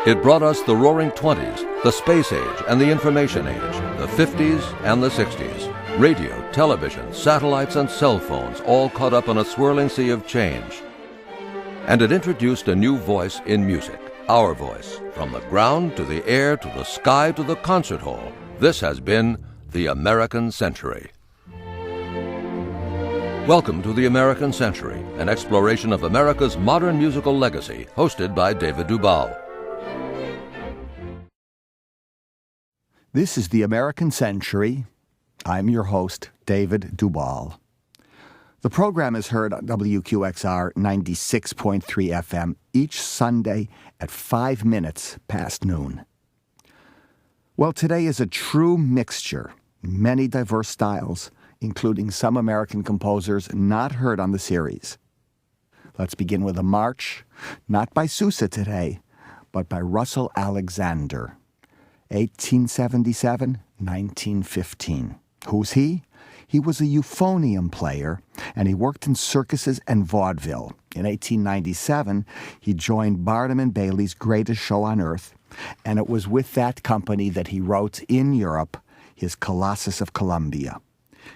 It brought us the Roaring Twenties, the Space Age and the Information Age, the 50s and the 60s. Radio, television, satellites, and cell phones all caught up in a swirling sea of change. And it introduced a new voice in music, our voice. From the ground to the air to the sky to the concert hall, this has been the American Century. Welcome to the American Century, an exploration of America's modern musical legacy, hosted by David Dubal. This is the American Century. I'm your host, David Dubal. The program is heard on WQXR 96.3 FM each Sunday at 5 minutes past noon. Well, today is a true mixture, many diverse styles, including some American composers not heard on the series. Let's begin with a march, not by Husa today, but by Russell Alexander. 1877-1915. Who's he? He was a euphonium player, and he worked in circuses and vaudeville. In 1897, he joined Barnum and Bailey's Greatest Show on Earth, and it was with that company that he wrote in Europe his Colossus of Columbia.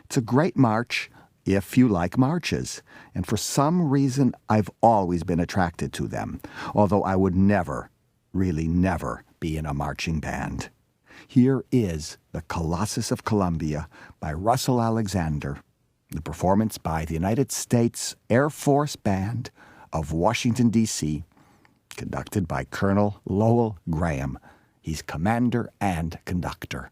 It's a great march if you like marches, and for some reason I've always been attracted to them, although I would never, really never, be in a marching band. Here is the Colossus of Columbia by Russell Alexander, the performance by the United States Air Force Band of Washington, D.C., conducted by Colonel Lowell Graham. He's commander and conductor.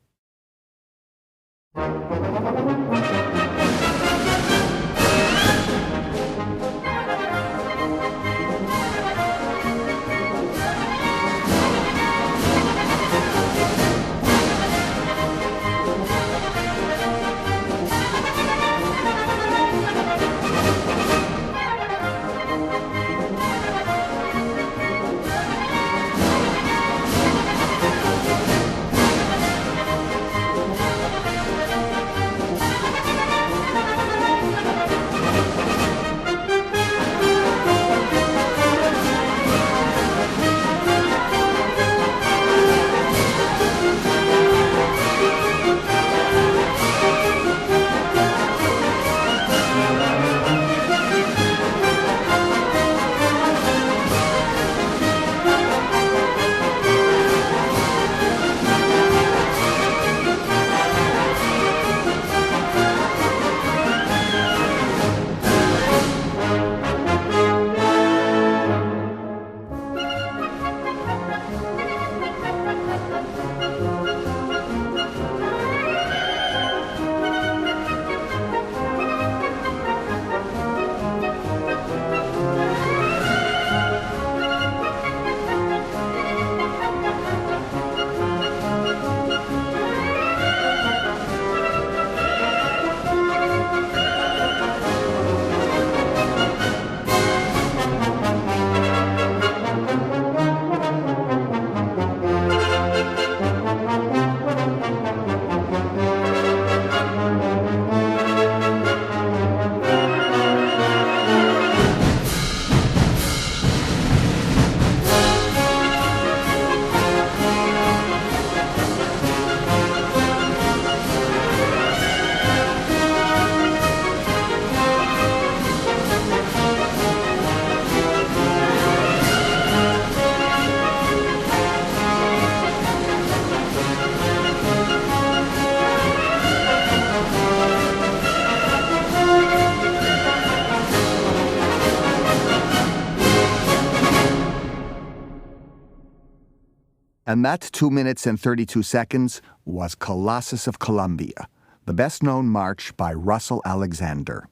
And that 2 minutes and 32 seconds was Colossus of Columbia, the best-known march by Russell Alexander.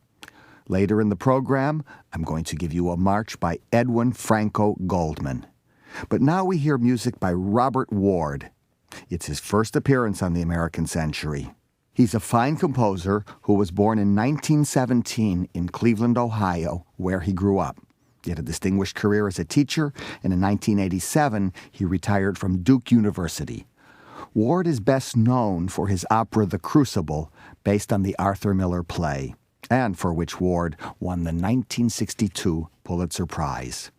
Later in the program, I'm going to give you a march by Edwin Franko Goldman. But now we hear music by Robert Ward. It's his first appearance on the American Century. He's a fine composer who was born in 1917 in Cleveland, Ohio, where he grew up. He had a distinguished career as a teacher, and in 1987, he retired from Duke University. Ward is best known for his opera The Crucible, based on the Arthur Miller play, and for which Ward won the 1962 Pulitzer Prize.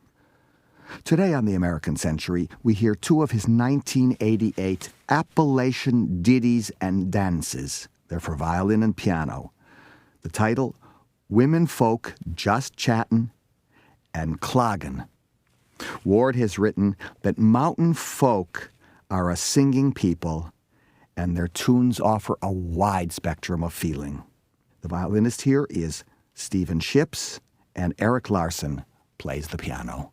Today on the American Century, we hear two of his 1988 Appalachian ditties and dances. They're for violin and piano. The title, Women Folk Just Chattin' and Cloggin'. Ward has written that mountain folk are a singing people, and their tunes offer a wide spectrum of feeling. The violinist here is Stephen Ships, and Eric Larson plays the piano.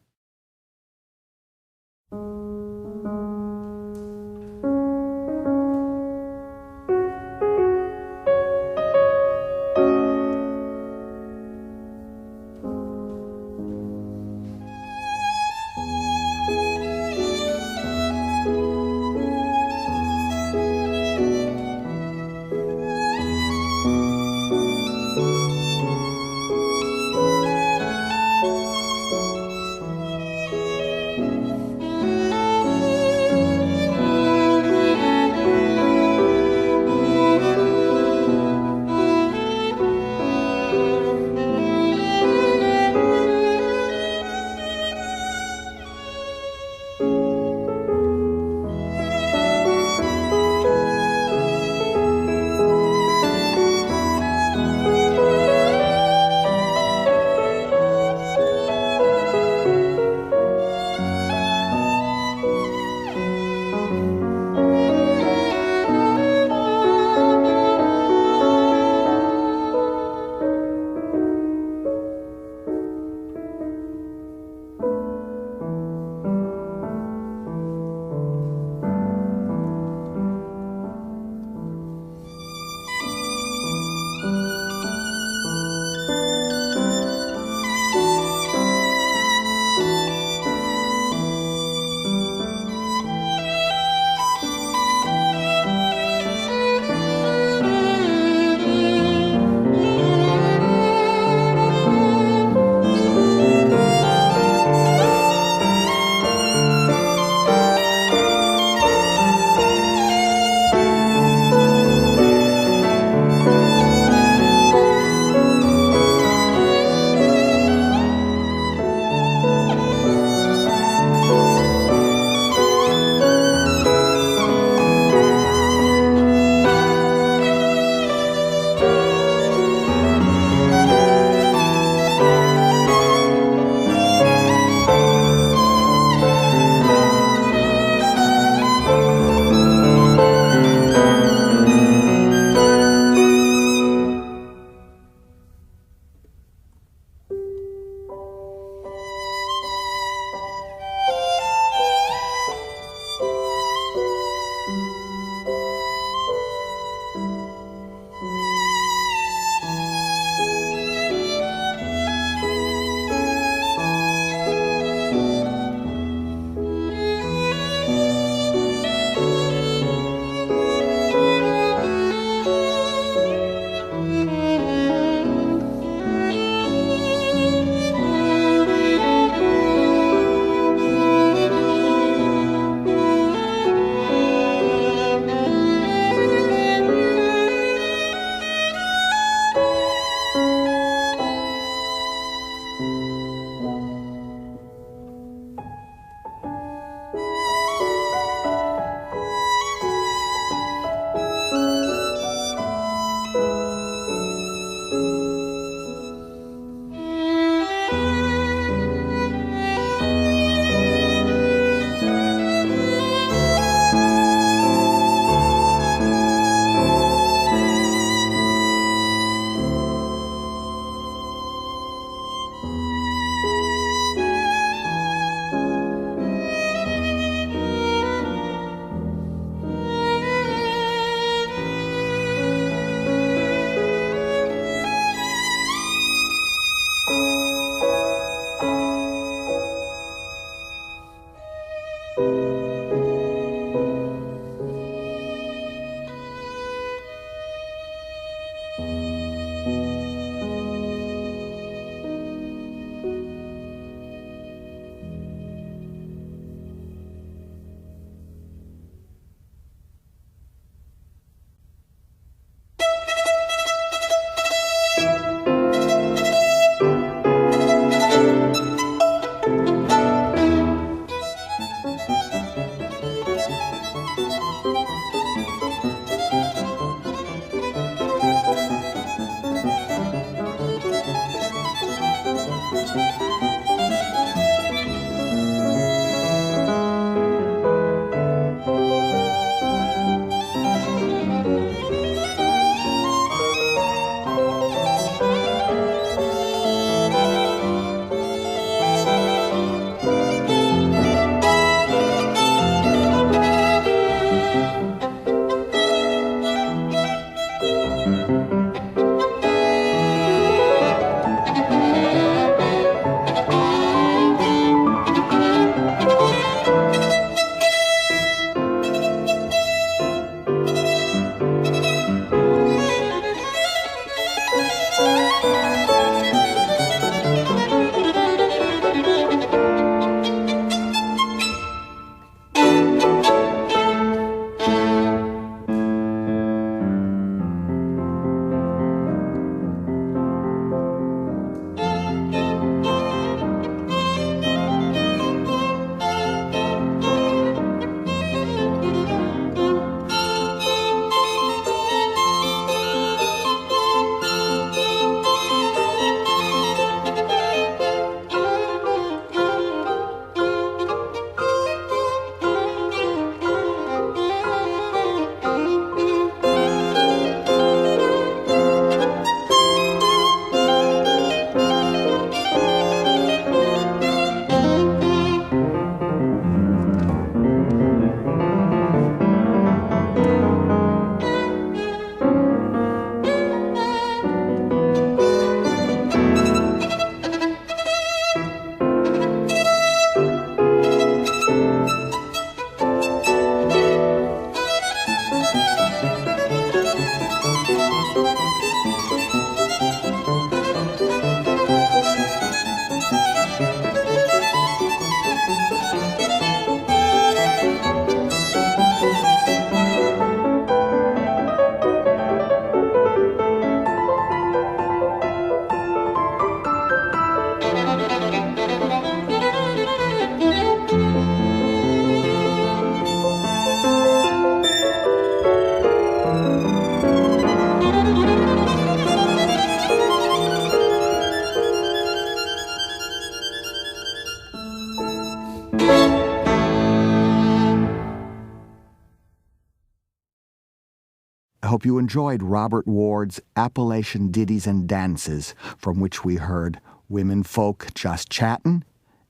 hope you enjoyed Robert Ward's Appalachian Ditties and Dances, from which we heard Women Folk Just Chattin'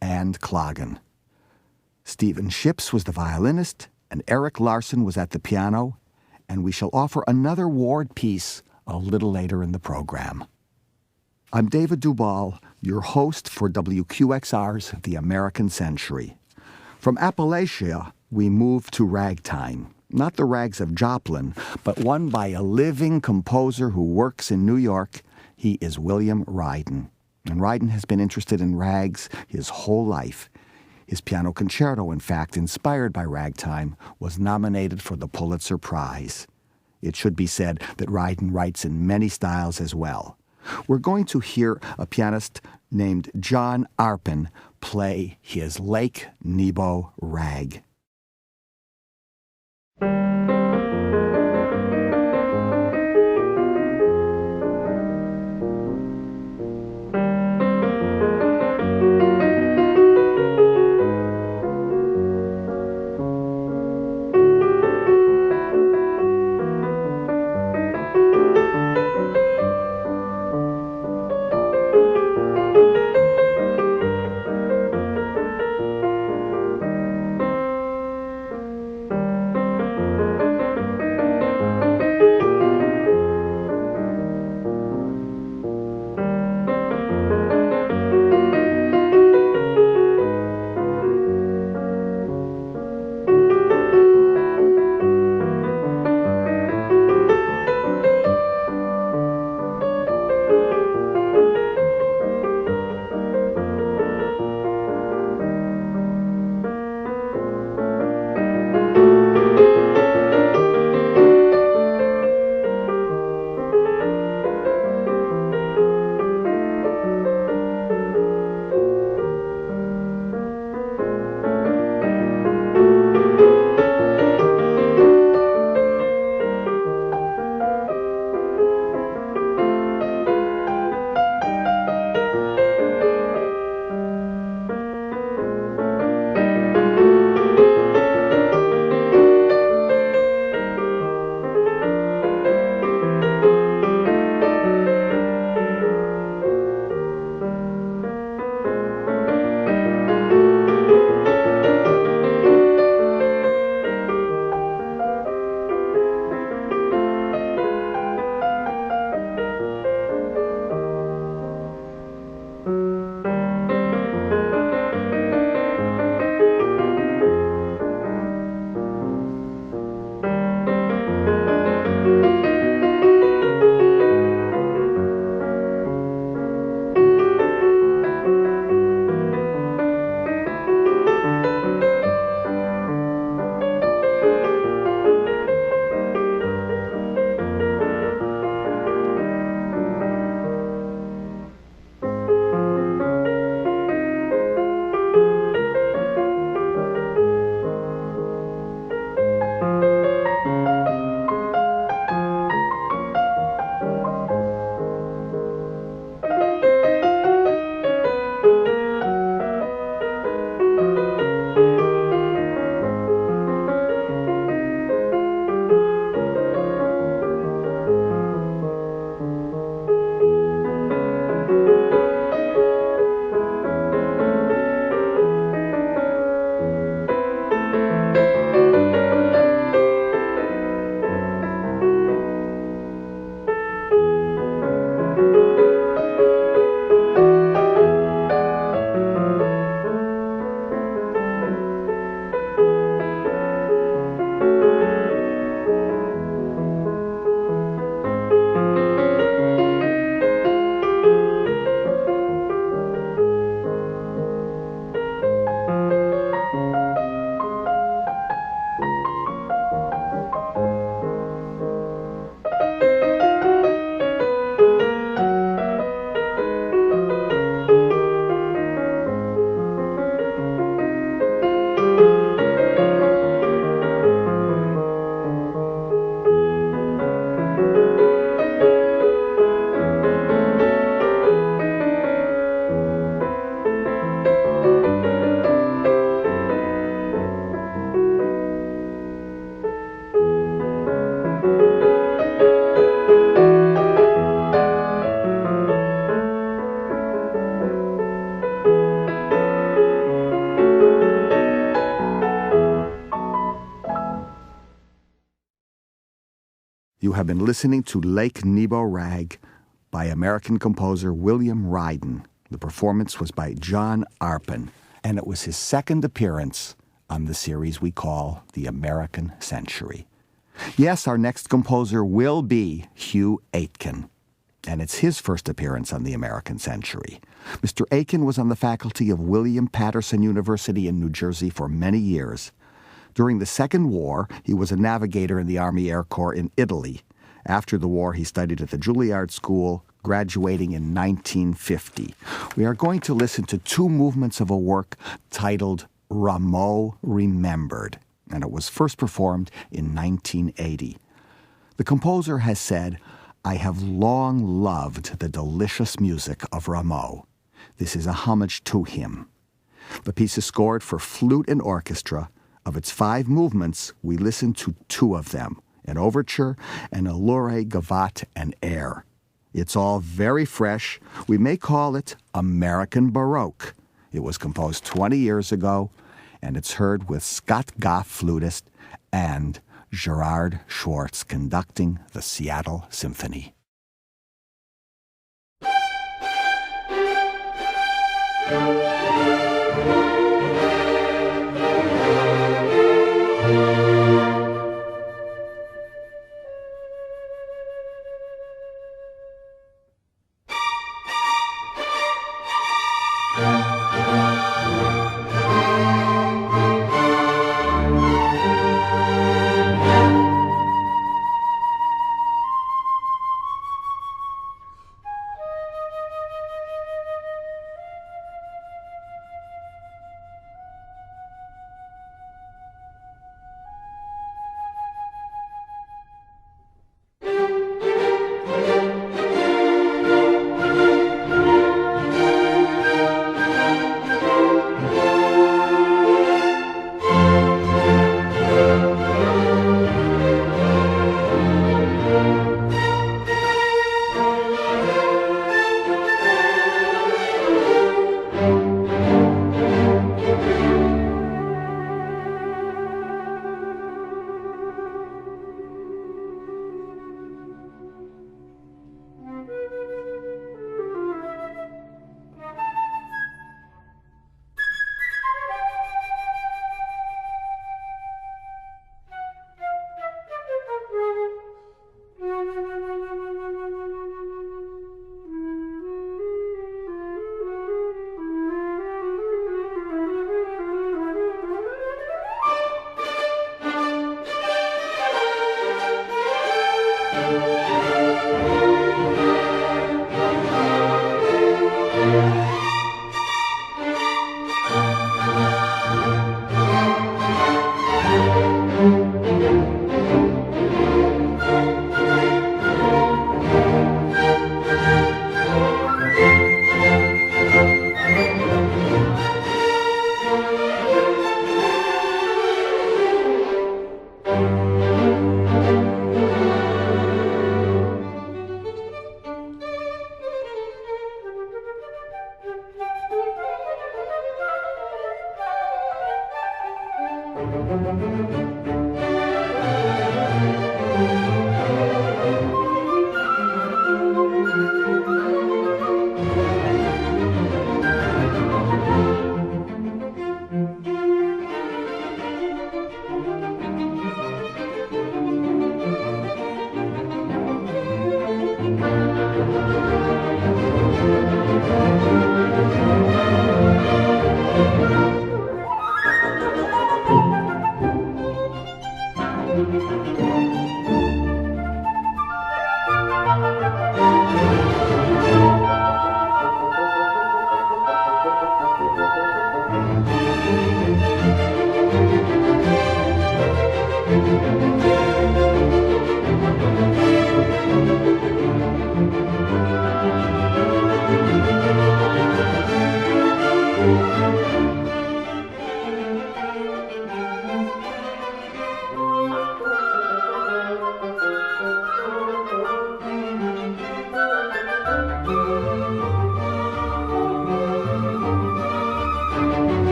and Cloggin'. Stephen Ships was the violinist, and Eric Larson was at the piano, and we shall offer another Ward piece a little later in the program. I'm David Dubal, your host for WQXR's The American Century. From Appalachia, we move to ragtime. Not the rags of Joplin, but one by a living composer who works in New York. He is William Ryden. And Ryden has been interested in rags his whole life. His piano concerto, in fact, inspired by ragtime, was nominated for the Pulitzer Prize. It should be said that Ryden writes in many styles as well. We're going to hear a pianist named John Arpin play his Lake Nebo rag. You have been listening to Lake Nebo Rag by American composer William Ryden. The performance was by John Arpin, and it was his second appearance on the series we call The American Century. Yes, our next composer will be Hugh Aitken, and it's his first appearance on The American Century. Mr. Aitken was on the faculty of William Patterson University in New Jersey for many years. During the Second War, he was a navigator in the Army Air Corps in Italy. After the war, he studied at the Juilliard School, graduating in 1950. We are going to listen to two movements of a work titled Rameau Remembered, and it was first performed in 1980. The composer has said, "I have long loved the delicious music of Rameau. This is a homage to him." The piece is scored for flute and orchestra. Of its 5 movements, we listen to 2 of them, an overture and a Allure Gavotte and air. It's all very fresh. We may call it American Baroque. It was composed 20 years ago, and it's heard with Scott Goff, flutist, and Gerard Schwartz conducting the Seattle Symphony.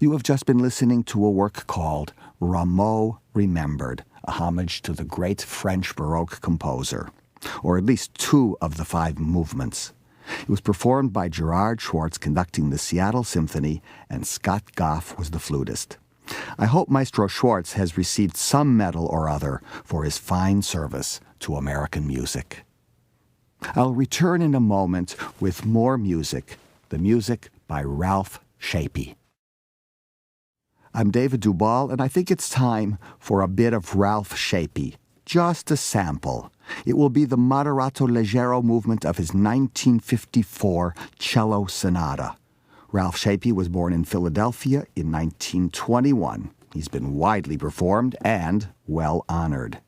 You have just been listening to a work called Rameau Remembered, a homage to the great French Baroque composer, or at least two of the 5 movements. It was performed by Gerard Schwartz conducting the Seattle Symphony, and Scott Goff was the flutist. I hope Maestro Schwartz has received some medal or other for his fine service to American music. I'll return in a moment with more music, the music by Ralph Shapey. I'm David Dubal, and I think it's time for a bit of Ralph Shapey, just a sample. It will be the moderato leggero movement of his 1954 cello sonata. Ralph Shapey was born in Philadelphia in 1921. He's been widely performed and well honored.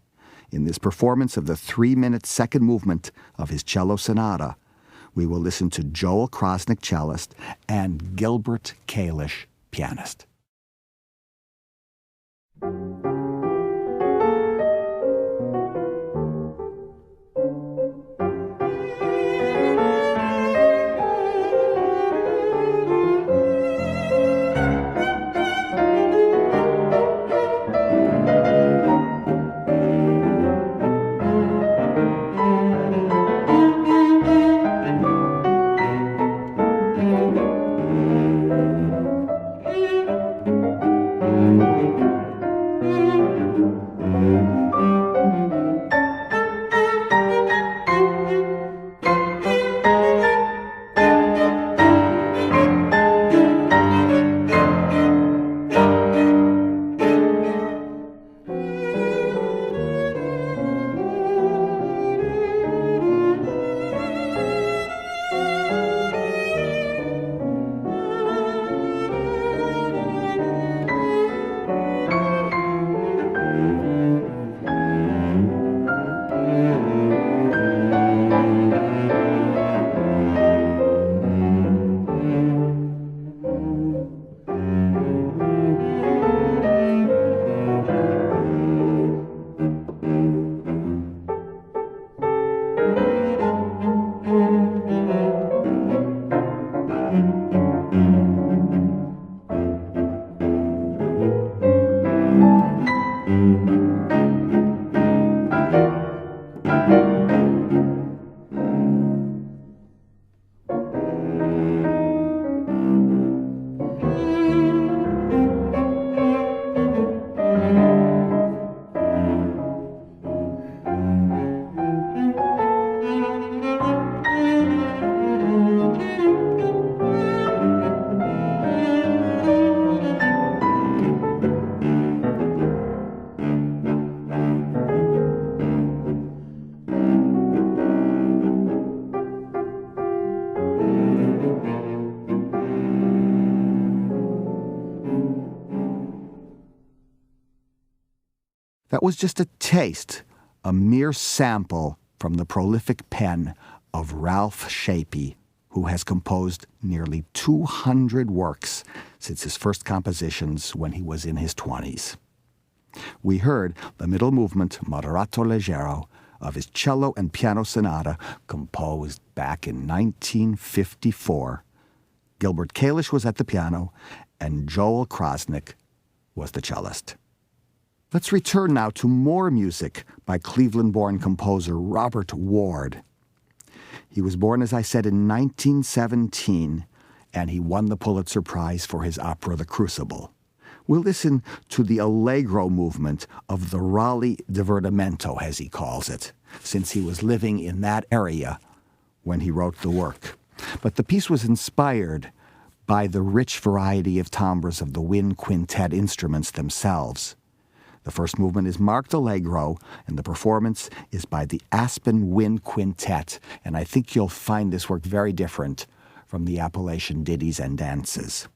In this performance of the 3-minute second movement of his cello sonata, we will listen to Joel Krosnick, cellist, and Gilbert Kalish, pianist. That was just a taste, a mere sample from the prolific pen of Ralph Shapey, who has composed nearly 200 works since his first compositions when he was in his 20s. We heard the middle movement, Moderato Leggero, of his cello and piano sonata composed back in 1954. Gilbert Kalish was at the piano, and Joel Krosnick was the cellist. Let's return now to more music by Cleveland-born composer Robert Ward. He was born, as I said, in 1917, and he won the Pulitzer Prize for his opera The Crucible. We'll listen to the allegro movement of the Raleigh Divertimento, as he calls it, since he was living in that area when he wrote the work. But the piece was inspired by the rich variety of timbres of the wind quintet instruments themselves. The first movement is marked allegro, and the performance is by the Aspen Wind Quintet, and I think you'll find this work very different from the Appalachian ditties and dances.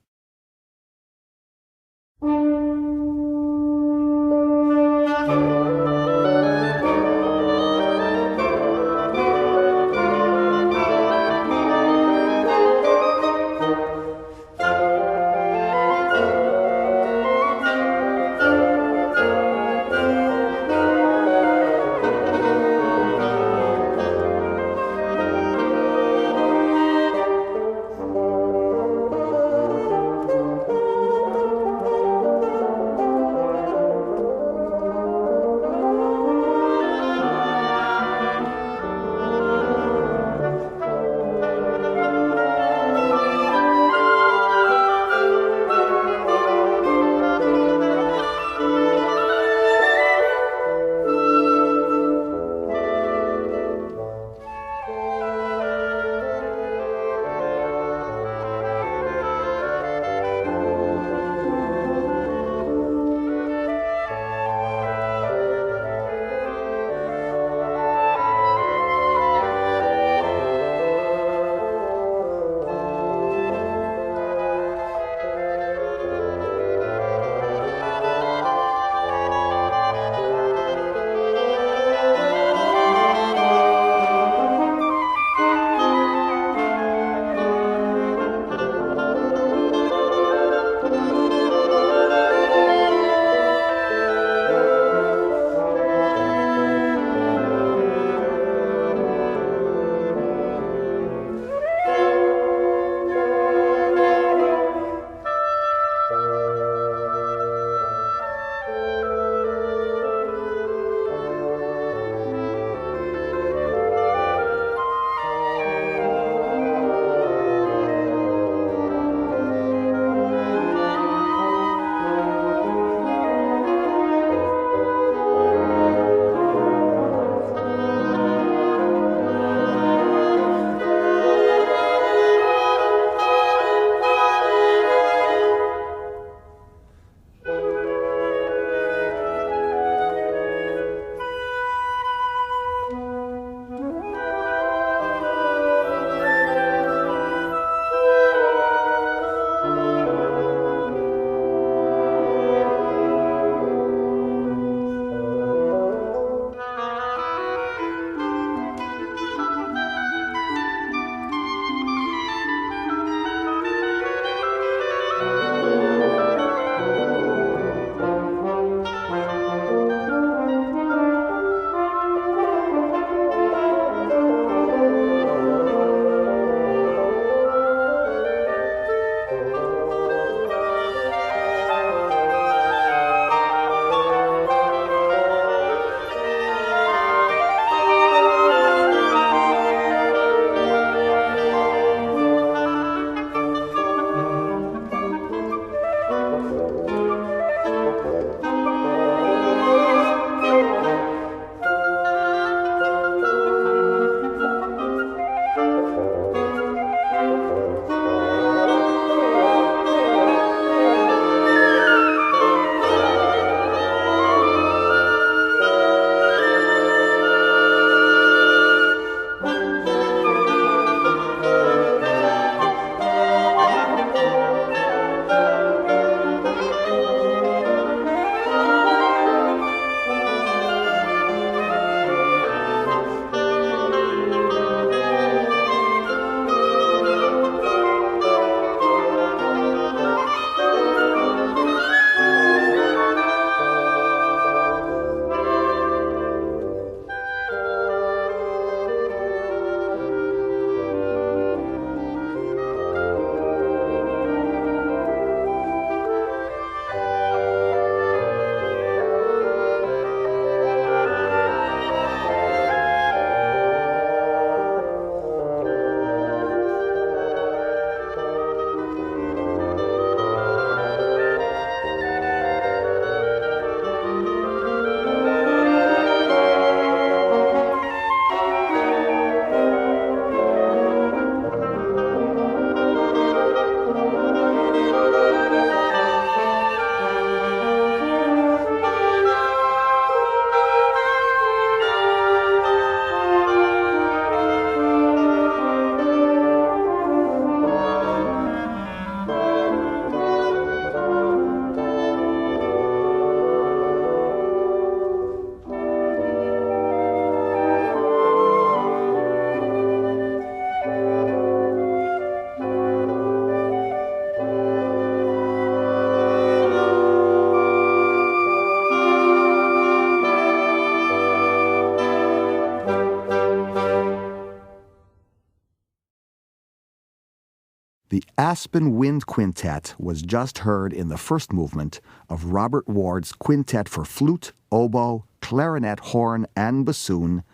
The Aspen Wind Quintet was just heard in the first movement of Robert Ward's Quintet for flute, oboe, clarinet, horn, and bassoon,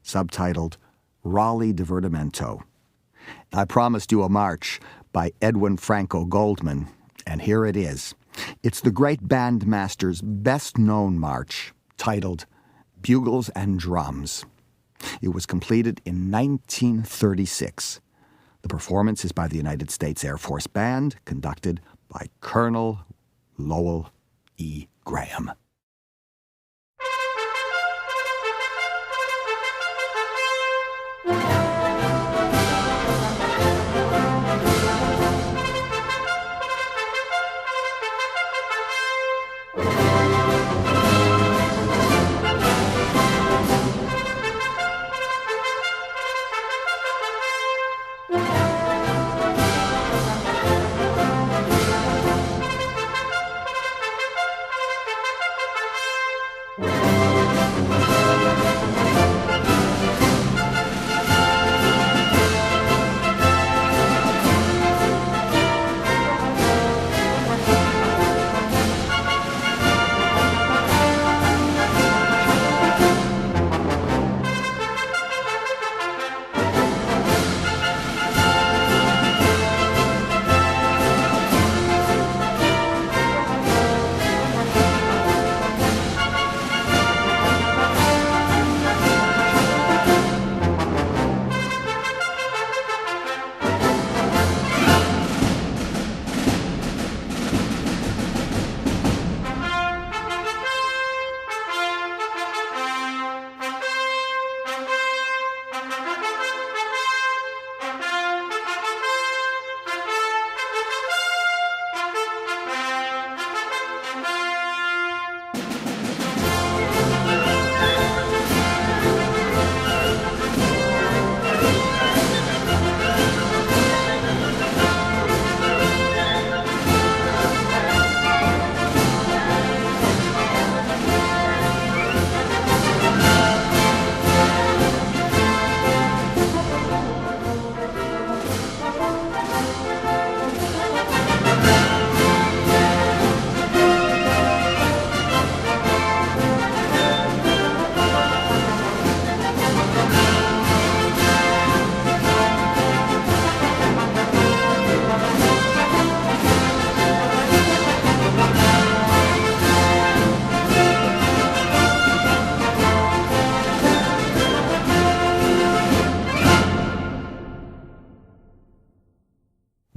subtitled Raleigh Divertimento. I promised you a march by Edwin Franko Goldman, and here it is. It's the great bandmaster's best-known march, titled Bugles and Drums. It was completed in 1936. The performance is by the United States Air Force Band, conducted by Colonel Lowell E. Graham.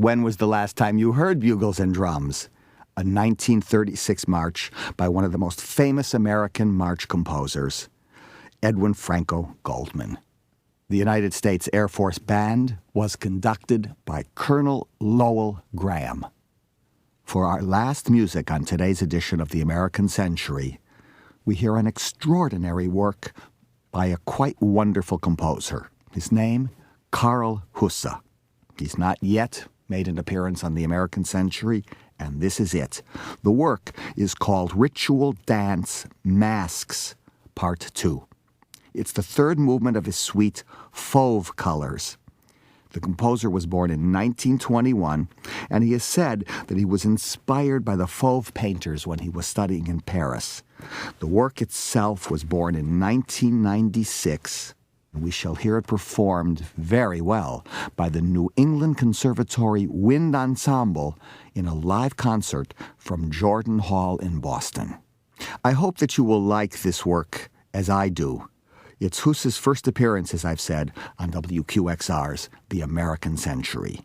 When was the last time you heard Bugles and Drums? A 1936 march by one of the most famous American march composers, Edwin Franko Goldman. The United States Air Force Band was conducted by Colonel Lowell Graham. For our last music on today's edition of the American Century, we hear an extraordinary work by a quite wonderful composer. His name, Karel Husa. He's not yet made an appearance on the American Century, and this is it. The work is called Ritual Dance Masks, Part 2. It's the third movement of his suite, Fauves Couleurs. The composer was born in 1921, and he has said that he was inspired by the Fauve painters when he was studying in Paris. The work itself was born in 1996. We shall hear it performed very well by the New England Conservatory Wind Ensemble in a live concert from Jordan Hall in Boston. I hope that you will like this work as I do. It's Husa's first appearance, as I've said, on WQXR's The American Century.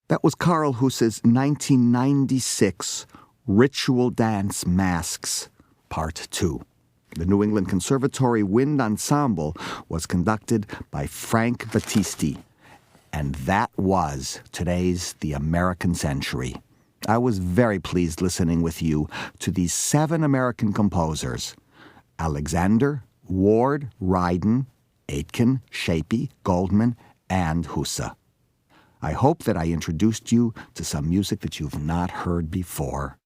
That was Karel Husa's 1996 Ritual Dance Masks, Part 2. The New England Conservatory Wind Ensemble was conducted by Frank Battisti, and that was today's The American Century. I was very pleased listening with you to these 7 American composers: Alexander, Ward, Ryden, Aitken, Shapey, Goldman, and Husa. I hope that I introduced you to some music that you've not heard before.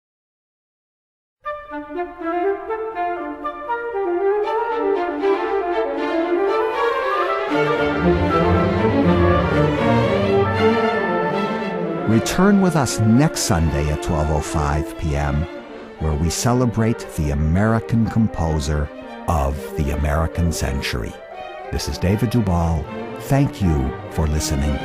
Return with us next Sunday at 12:05 p.m., where we celebrate the American composer of the American century. This is David Dubal. Thank you for listening.